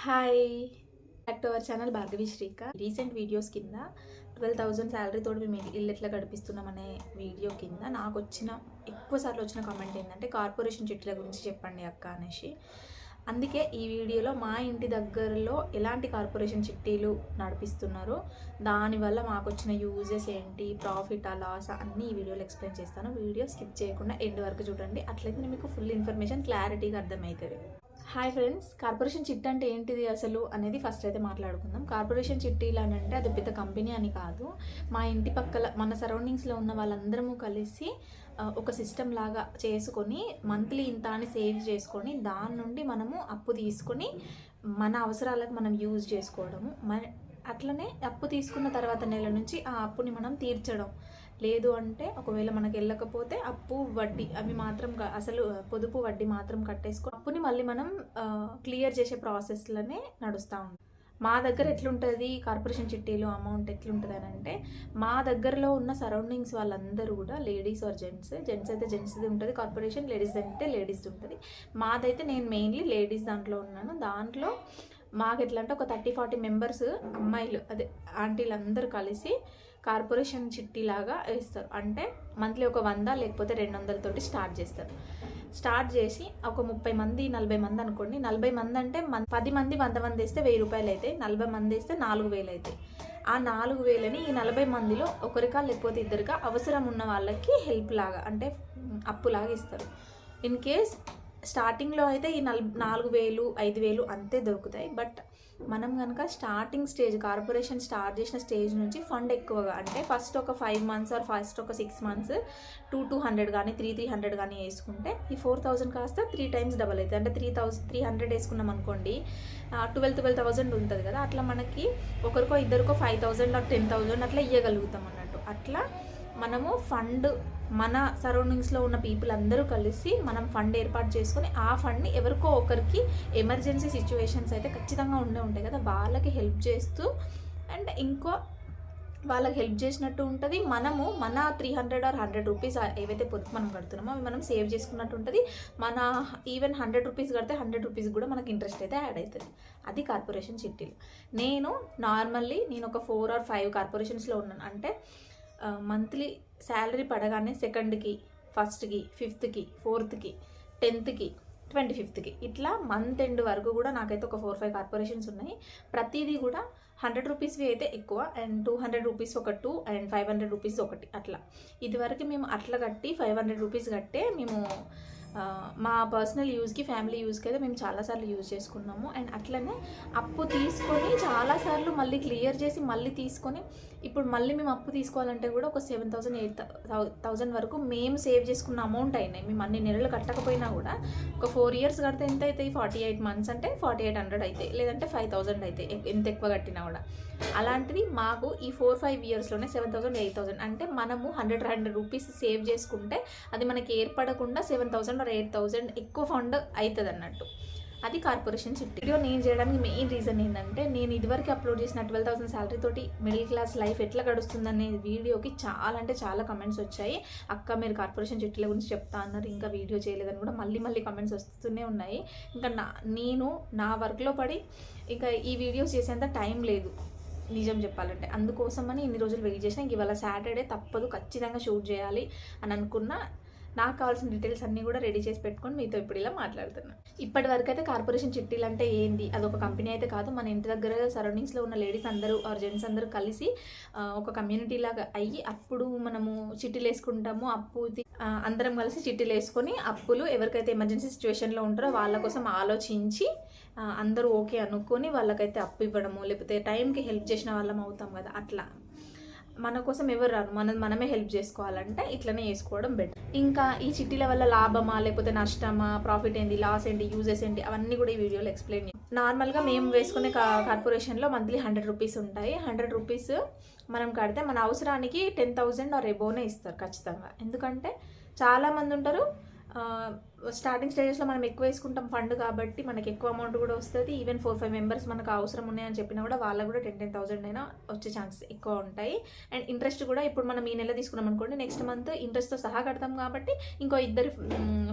Hi, back to our channel Bhargavi Srika. Recent videos కింద 12,000 salary తోటి మేము ఇల్లు ఎట్లా గడిపిస్తున్నాం అనే వీడియో కింద నాకు ఎక్కువసార్లు వచ్చిన కామెంట్ ఏంటంటే కార్పొరేషన్ చిట్టీల గురించి చెప్పండి అక్క అనేసి. అందుకే ఈ వీడియోలో మా ఇంటి దగ్గరలో ఎలాంటి కార్పొరేషన్ చిట్టీలు నడిపిస్తున్నారు, దానివల్ల మాకు వచ్చిన యూజెస్ ఏంటి, ప్రాఫిట్ లాస్ అన్నీ ఈ వీడియోలో ఎక్స్ప్లెయిన్ చేస్తాను. వీడియో స్కిప్ చేయకుండా ఎండ్ వరకు చూడండి, అట్లయితే మీకు ఫుల్ ఇన్ఫర్మేషన్ క్లారిటీగా అర్థమవుతుంది. హాయ్ ఫ్రెండ్స్, కార్పొరేషన్ చిట్టి అంటే ఏంటిది అసలు అనేది ఫస్ట్ అయితే మాట్లాడుకుందాం. కార్పొరేషన్ చిట్టీలు అని అంటే అది పెద్ద కంపెనీ అని కాదు. మా ఇంటి పక్కల మన సరౌండింగ్స్లో ఉన్న వాళ్ళందరము కలిసి ఒక సిస్టమ్ లాగా చేసుకొని మంత్లీ ఇంత అని సేవ్ చేసుకొని దాని నుండి మనము అప్పు తీసుకొని మన అవసరాలకు మనం యూజ్ చేసుకోవడము. అట్లనే అప్పు తీసుకున్న తర్వాత నెల నుంచి ఆ అప్పుని మనం తీర్చడం. లేదు అంటే ఒకవేళ మనకు వెళ్ళకపోతే అప్పు వడ్డీ అవి మాత్రం అసలు పొదుపు వడ్డీ మాత్రం కట్టేసుకొని అప్పుని మళ్ళీ మనం క్లియర్ చేసే ప్రాసెస్లోనే నడుస్తూ ఉంటాం. మా దగ్గర ఎట్లుంటుంది కార్పొరేషన్ చిట్టీలు అమౌంట్ ఎట్లుంటుంది అని అంటే, మా దగ్గరలో ఉన్న సరౌండింగ్స్ వాళ్ళందరూ కూడా లేడీస్ ఆర్ జెంట్స్ అయితే జెంట్స్ది ఉంటుంది కార్పొరేషన్, లేడీస్ అయితే లేడీస్ది ఉంటుంది. మాదైతే నేను మెయిన్లీ లేడీస్ దాంట్లో ఉన్నాను. దాంట్లో మాకు ఎట్లా అంటే ఒక 30-40 మెంబర్స్ అమ్మాయిలు అదే ఆంటీలు అందరూ కలిసి కార్పొరేషన్ చిట్టి లాగా వేస్తారు. అంటే మంత్లీ ఒక 100 లేకపోతే 200 తోటి స్టార్ట్ చేస్తారు. స్టార్ట్ చేసి ఒక 30 మంది 40 మంది అనుకోండి. 40 మంది అంటే 10 మంది 100 మంది వేస్తే 1000 రూపాయలు అవుతాయి. 40 మంది వేస్తే 4000 అవుతాయి. ఆ 4000ని ఈ 40 మందిలో ఒకరికా లేకపోతే ఇద్దరికా అవసరం ఉన్న వాళ్ళకి హెల్ప్ లాగా అంటే అప్పులాగా ఇస్తారు. ఇన్ కేస్ స్టార్టింగ్లో అయితే ఈ 4000 5000 అంతే దొరుకుతాయి. బట్ మనం కనుక స్టార్టింగ్ స్టేజ్ కార్పొరేషన్ స్టార్ట్ చేసిన స్టేజ్ నుంచి ఫండ్ ఎక్కువగా అంటే ఫస్ట్ ఒక 5 months ఆర్ ఫస్ట్ ఒక 6 months 200 కానీ 300 కానీ వేసుకుంటే ఈ 4000 కాస్త 3 times డబల్ అవుతుంది. అంటే 300 వేసుకున్నాం అనుకోండి, 12,000 ఉంటుంది కదా. అట్లా మనకి ఒకరికో ఇద్దరికో 5,000 ఆర్ 10,000 అట్లా ఇవ్వగలుగుతాం అన్నట్టు. అట్లా మనము ఫండ్ మన సరౌండింగ్స్లో ఉన్న పీపుల్ అందరూ కలిసి మనం ఫండ్ ఏర్పాటు చేసుకొని ఆ ఫండ్ని ఎవరికో ఒకరికి ఎమర్జెన్సీ సిచ్యువేషన్స్ అయితే ఖచ్చితంగా ఉంటాయి కదా, వాళ్ళకి హెల్ప్ చేస్తూ అండ్ ఇంకో వాళ్ళకి హెల్ప్ చేసినట్టు ఉంటుంది. మనము మన 300 ఆర్ 100 రూపీస్ ఏవైతే పొదుపు మనం కడుతున్నామో అవి మనం సేవ్ చేసుకున్నట్టు ఉంటుంది. మన ఈవెన్ 100 రూపీస్ కడితే 100 రూపీస్ కూడా మనకి ఇంట్రెస్ట్ అయితే యాడ్ అవుతుంది. అది కార్పొరేషన్ చిట్టీలు. నేను ఒక 4 or 5 కార్పొరేషన్స్లో ఉన్నాను. అంటే మంత్లీ శాలరీ పడగానే 2nd, 1st, 5th, 4th, 10th, 25th ఇట్లా మంత్ ఎండ్ వరకు కూడా నాకైతే ఒక 4-5 కార్పొరేషన్స్ ఉన్నాయి. ప్రతిదీ కూడా 100 రూపీస్వి అయితే ఎక్కువ అండ్ 200 రూపీస్ ఒక 2 అండ్ 500 రూపీస్ ఒకటి. అట్లా ఇదివరకు మేము అట్లా కట్టి 500 రూపీస్ కట్టే మేము మా పర్సనల్ యూజ్కి ఫ్యామిలీ యూజ్కి అయితే మేము చాలాసార్లు యూజ్ చేసుకున్నాము. అండ్ అట్లనే అప్పు తీసుకొని చాలాసార్లు మళ్ళీ క్లియర్ చేసి మళ్ళీ తీసుకొని ఇప్పుడు మళ్ళీ మేము అప్పు తీసుకోవాలంటే కూడా ఒక 7,000-8,000 వరకు మేము సేవ్ చేసుకున్న అమౌంట్ అయినాయి. మేము అన్ని నెలలు కట్టకపోయినా కూడా ఒక 4 years కడితే ఎంత అవుతాయి, 48 months అంటే 4,800 అవుతాయి, లేదంటే 5,000 అవుతాయి ఎంత ఎక్కువ కట్టినా కూడా. అలాంటిది మాకు ఈ 4-5 yearsలోనే 7,000-8,000 అంటే మనము 100 రూపీస్ సేవ్ చేసుకుంటే అది మనకి ఏర్పడకుండా 7,000 or 8,000 ఎక్కువ ఫండ్ అవుతుంది అన్నట్టు. అది కార్పొరేషన్ చిట్టి. వీడియో నేను చేయడానికి మెయిన్ రీజన్ ఏంటంటే, నేను ఇదివరకు అప్లోడ్ చేసిన 12,000 శాలరీ తోటి మిడిల్ క్లాస్ లైఫ్ ఎట్లా గడుస్తుందనే వీడియోకి చాలా అంటే చాలా కమెంట్స్ వచ్చాయి. అక్క మీరు కార్పొరేషన్ చిట్టీల గురించి చెప్తా అన్నారు, ఇంకా వీడియో చేయలేదని కూడా మళ్ళీ కమెంట్స్ వస్తూనే ఉన్నాయి. ఇంకా నేను నా వర్క్లో పడి ఇంకా ఈ వీడియోస్ చేసేంత టైం లేదు నిజం చెప్పాలంటే. అందుకోసమని ఇన్ని రోజులు వెయిట్ చేసిన. ఇవాళ సాటర్డే తప్పదు, ఖచ్చితంగా షూట్ చేయాలి అని అనుకున్నా. నాకు కావాల్సిన డీటెయిల్స్ అన్నీ కూడా రెడీ చేసి పెట్టుకొని మీతో ఇప్పుడు ఇలా మాట్లాడుతున్నాను. ఇప్పటి వరకు అయితే కార్పొరేషన్ చిట్టీలు అంటే ఏంది, అదొక కంపెనీ అయితే కాదు. మన ఇంటి దగ్గర సరౌండింగ్స్లో ఉన్న లేడీస్ అందరూ ఆర్ జెంట్స్ అందరూ కలిసి ఒక కమ్యూనిటీ లాగా అయ్యి అప్పుడు మనము చిట్టీలు వేసుకుంటాము. అందరం కలిసి చిట్టీలు వేసుకొని అప్పులు ఎవరికైతే ఎమర్జెన్సీ సిచ్యువేషన్లో ఉంటారో వాళ్ళ కోసం ఆలోచించి అందరూ ఓకే అనుకొని వాళ్ళకైతే అప్పు ఇవ్వడము, లేకపోతే టైంకి హెల్ప్ చేసిన వాళ్ళం అవుతాం కదా. అట్లా మన కోసం ఎవరు రారు, మనమే హెల్ప్ చేసుకోవాలంటే ఇట్లనే చేసుకోవడం బెటర్. ఇంకా ఈ చిట్టీల వల్ల లాభమా లేకపోతే నష్టమా, ప్రాఫిట్ ఏంటి, లాస్ ఏంటి, యూజెస్ ఏంటి, అవన్నీ కూడా ఈ వీడియోలో ఎక్స్ప్లెయిన్ చేయాలి. నార్మల్గా మేము వేసుకునే కార్పొరేషన్లో మంత్లీ 100 రూపీస్ ఉంటాయి. 100 రూపీస్ మనం కడితే మన అవసరానికి 10,000 ఆర్ ఎబోనే ఇస్తారు ఖచ్చితంగా. ఎందుకంటే చాలామంది ఉంటారు స్టార్టింగ్ స్టేజెస్లో మనం ఎక్కువ వేసుకుంటాం ఫండ్ కాబట్టి మనకి ఎక్కువ అమౌంట్ కూడా వస్తుంది. ఈవెన్ 4-5 మెంబర్స్ మనకు అవసరం ఉన్నాయని చెప్పినా కూడా వాళ్ళకు కూడా 10,000 అయినా వచ్చే ఛాన్సెస్ ఎక్కువ ఉంటాయి. అండ్ ఇంట్రెస్ట్ కూడా ఇప్పుడు మనం ఈ నెల తీసుకున్నాం అనుకోండి, నెక్స్ట్ మంత్ ఇంట్రెస్ట్తో సహా కడతాం కాబట్టి ఇంకో ఇద్దరు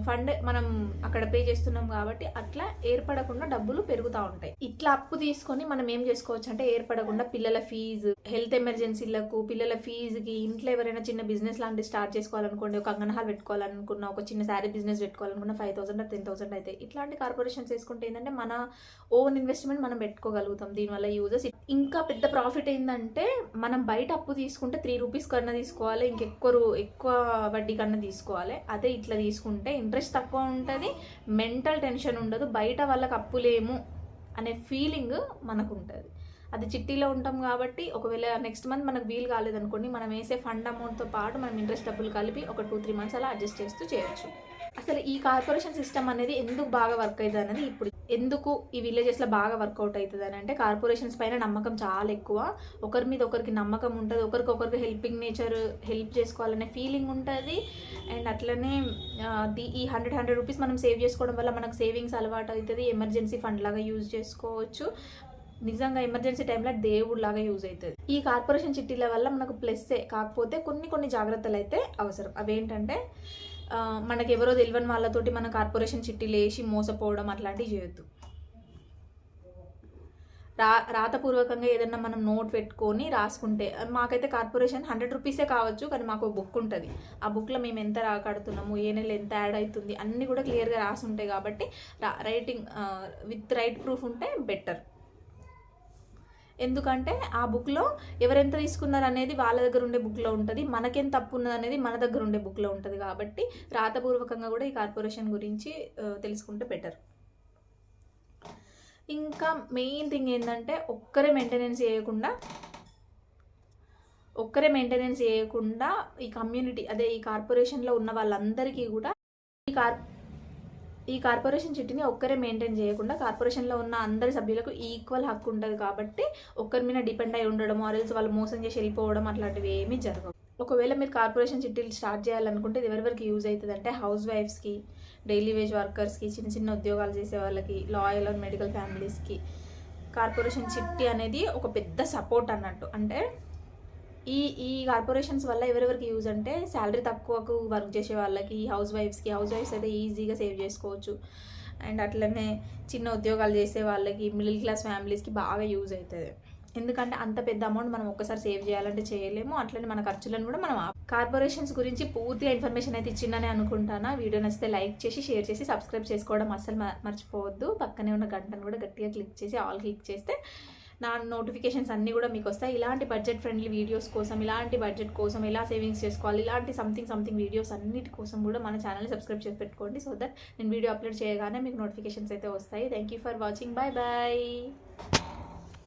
ఫండ్ మనం అక్కడ పే చేస్తున్నాం కాబట్టి అట్లా ఏర్పడకుండా డబ్బులు పెరుగుతూ ఉంటాయి. ఇట్లా అప్పు తీసుకొని మనం ఏం చేసుకోవచ్చు అంటే ఏర్పడకుండా పిల్లల ఫీజు, హెల్త్ ఎమర్జెన్సీలకు, పిల్లల ఫీజుకి, ఇంట్లో ఎవరైనా చిన్న బిజినెస్ లాంటివి స్టార్ట్ చేసుకోవాలనుకోండి, ఒక అంగన్ హాల్ పెట్టుకోవాలనుకున్న, ఒక చిన్న శారీ బిజినెస్ పెట్టుకోవాలనుకున్న 5,000 or 10,000 అయితే ఇట్లాంటి కార్పొరేషన్స్ వేసుకుంటే ఏంటంటే మన ఓన్ ఇన్వెస్ట్మెంట్ మనం పెట్టుకోగలుగుతాం. దీనివల్ల యూజెస్ ఇంకా పెద్ద ప్రాఫిట్ ఏంటంటే మనం బయట అప్పు తీసుకుంటే 3 రూపీస్ కన్నా తీసుకోవాలి, ఎక్కువ వడ్డీ కన్నా తీసుకోవాలి. అదే ఇట్లా తీసుకుంటే ఇంట్రెస్ట్ తక్కువ ఉంటుంది, మెంటల్ టెన్షన్ ఉండదు, బయట వాళ్ళకి అప్పులేము అనే ఫీలింగ్ మనకు ఉంటుంది. అది చిట్టీలో ఉంటాం కాబట్టి ఒకవేళ నెక్స్ట్ మంత్ మనకు వీలు కాలేదనుకోండి, మనం వేసే ఫండ్ అమౌంట్తో పాటు మనం ఇంట్రెస్ట్ డబ్బులు కలిపి ఒక 2-3 మంత్స్ అలా అడ్జస్ట్ చేస్తూ చేయొచ్చు. అసలు ఈ కార్పొరేషన్ సిస్టమ్ అనేది ఎందుకు బాగా వర్క్ అవుతుంది అనేది ఇప్పుడు ఎందుకు ఈ విలేజెస్లో బాగా వర్కౌట్ అవుతుంది అని అంటే ఈ పైన నమ్మకం చాలా ఎక్కువ. ఒకరి మీద ఒకరికి నమ్మకం ఉంటుంది, ఒకరికొకరికి హెల్పింగ్ నేచర్, హెల్ప్ చేసుకోవాలనే ఫీలింగ్ ఉంటుంది. అండ్ అట్లనే ఈ 100 రూపీస్ మనం సేవ్ చేసుకోవడం వల్ల మనకు సేవింగ్స్ అలవాటు అవుతుంది, ఎమర్జెన్సీ ఫండ్ లాగా యూజ్ చేసుకోవచ్చు. నిజంగా ఎమర్జెన్సీ టైంలో దేవుడు లాగా యూజ్ అవుతుంది. ఈ కార్పొరేషన్ చిట్టీల వల్ల మనకు ప్లస్సే, కాకపోతే కొన్ని జాగ్రత్తలు అయితే అవసరం. అవేంటంటే మనకి ఎవరో తెలియని వాళ్ళతోటి మన కార్పొరేషన్ చిట్టీలు వేసి మోసపోవడం అట్లాంటివి చేయొద్దు. రాతపూర్వకంగా ఏదన్నా మనం నోట్ పెట్టుకొని రాసుకుంటే, మాకైతే కార్పొరేషన్ 100 రూపీసే కావచ్చు, కానీ మాకు బుక్ ఉంటుంది. ఆ బుక్లో మేము ఎంత కడుతున్నాము, ఏ నెల ఎంత యాడ్ అవుతుంది అన్నీ కూడా క్లియర్గా రాసి ఉంటాయి కాబట్టి రైటింగ్ విత్ రైట్ ప్రూఫ్ ఉంటే బెటర్. ఎందుకంటే ఆ బుక్లో ఎవరెంత తీసుకున్నారు అనేది వాళ్ళ దగ్గర ఉండే బుక్లో ఉంటుంది, మనకేం తప్పు ఉన్నది అనేది మన దగ్గర ఉండే బుక్లో ఉంటుంది. కాబట్టి రాతపూర్వకంగా కూడా ఈ కార్పొరేషన్ గురించి తెలుసుకుంటే బెటర్. ఇంకా మెయిన్ థింగ్ ఏంటంటే ఒక్కరే మెయింటెనెన్స్ చేయకుండా ఈ కమ్యూనిటీ, అదే ఈ కార్పొరేషన్లో ఉన్న వాళ్ళందరికీ కూడా ఈ కార్పొరేషన్ చిట్టిని ఒక్కరే మెయింటైన్ చేయకుండా కార్పొరేషన్లో ఉన్న అందరి సభ్యులకు ఈక్వల్ హక్కు ఉంటుంది. కాబట్టి ఒక్కరి మీద డిపెండ్ అయి ఉండడం, ఆర్ఎల్స్ వాళ్ళు మోసం చేసి వెళ్ళిపోవడం అట్లాంటివి ఏమీ జరగవు. ఒకవేళ మీరు కార్పొరేషన్ చిట్టీలు స్టార్ట్ చేయాలనుకుంటే ఇది ఎవరెవరికి యూజ్ అవుతుంది అంటే హౌస్ వైఫ్స్కి, డైలీ వేజ్ వర్కర్స్కి, చిన్న ఉద్యోగాలు చేసే వాళ్ళకి, లాయల్ అండ్ మెడికల్ ఫ్యామిలీస్కి కార్పొరేషన్ చిట్టి అనేది ఒక పెద్ద సపోర్ట్ అన్నట్టు. అంటే ఈ కార్పొరేషన్స్ వల్ల ఎవరెవరికి యూజ్ అంటే శాలరీ తక్కువకు వర్క్ చేసే వాళ్ళకి, హౌస్ వైఫ్స్ అయితే ఈజీగా సేవ్ చేసుకోవచ్చు. అండ్ అట్లనే చిన్న ఉద్యోగాలు చేసే వాళ్ళకి, మిడిల్ క్లాస్ ఫ్యామిలీస్కి బాగా యూజ్ అవుతుంది. ఎందుకంటే అంత పెద్ద అమౌంట్ మనం ఒక్కసారి సేవ్ చేయాలంటే చేయలేము. అట్లనే మన ఖర్చులను కూడా మనం కార్పొరేషన్స్ గురించి పూర్తిగా ఇన్ఫర్మేషన్ అయితే ఇచ్చిందని అనుకుంటాను. వీడియో నచ్చితే లైక్ చేసి, షేర్ చేసి, సబ్స్క్రైబ్ చేసుకోవడం అస్సలు మర్చిపోవద్దు. పక్కనే ఉన్న గంటను కూడా గట్టిగా క్లిక్ చేసి ఆల్ క్లిక్ చేస్తే నా నోటిఫికేషన్స్ అన్నీ కూడా మీకు వస్తాయి. ఇలాంటి బడ్జెట్ ఫ్రెండ్లీ వీడియోస్ కోసం, ఇలాంటి బడ్జెట్ కోసం, ఎలా సేవింగ్స్ చేసుకోవాలి, ఇలాంటి సంథింగ్ వీడియోస్ అన్నిటి కోసం కూడా మన ఛానల్ని సబ్స్క్రైబ్ చేసి పెట్టుకోండి. సో దట్ నేను వీడియో అప్లోడ్ చేయగానే మీకు నోటిఫికేషన్స్ అయితే వస్తాయి. Thank you for watching. Bye bye.